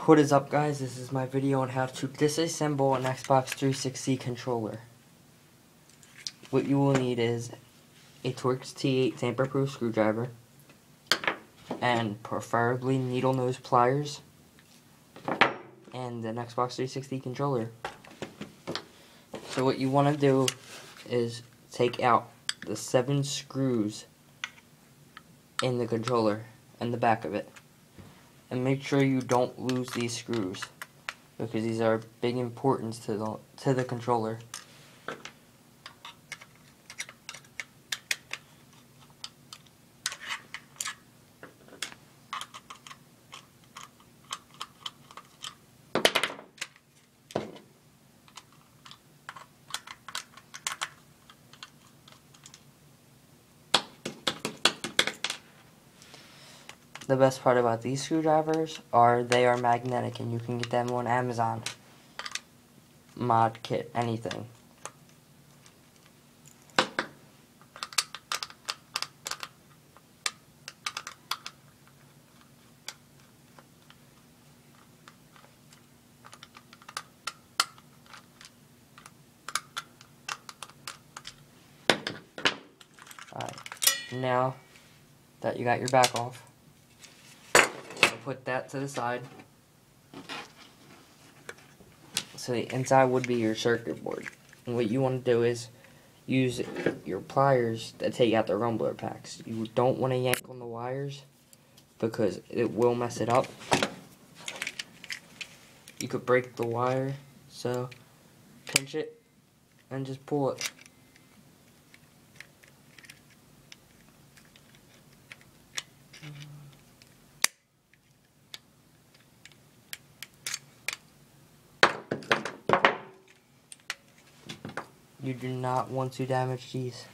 What is up, guys? This is my video on how to disassemble an Xbox 360 controller. What you will need is a Torx T8 tamper-proof screwdriver and preferably needle nose pliers and an Xbox 360 controller. So what you want to do is take out the 7 screws in the controller and the back of it. And make sure you don't lose these screws, because these are of big importance to the controller. The best part about these screwdrivers are they are magnetic, and you can get them on Amazon. Mod kit, anything. Alright, now that you got your back off, put that to the side. So the inside would be your circuit board. And what you want to do is use your pliers to take out the rumbler packs. You don't want to yank on the wires because it will mess it up. You could break the wire, so pinch it and just pull it. You do not want to damage these.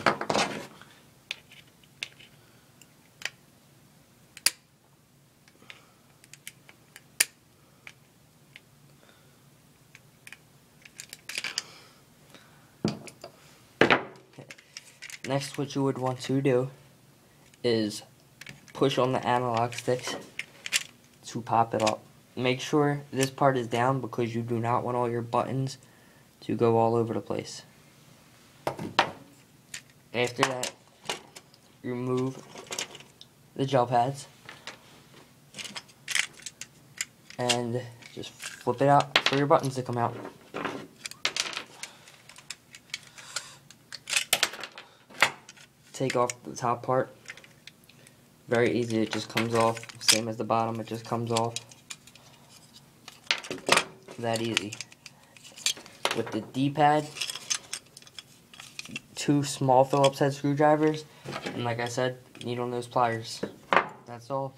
Okay. Next, what you would want to do is push on the analog sticks to pop it up. Make sure this part is down because you do not want all your buttons to go all over the place. After that, remove the gel pads and just flip it out for your buttons to come out. Take off the top part. Very easy, it just comes off. Same as the bottom, it just comes off. That easy. With the D-pad, 2 small Phillips head screwdrivers, and like I said, needle nose pliers. That's all.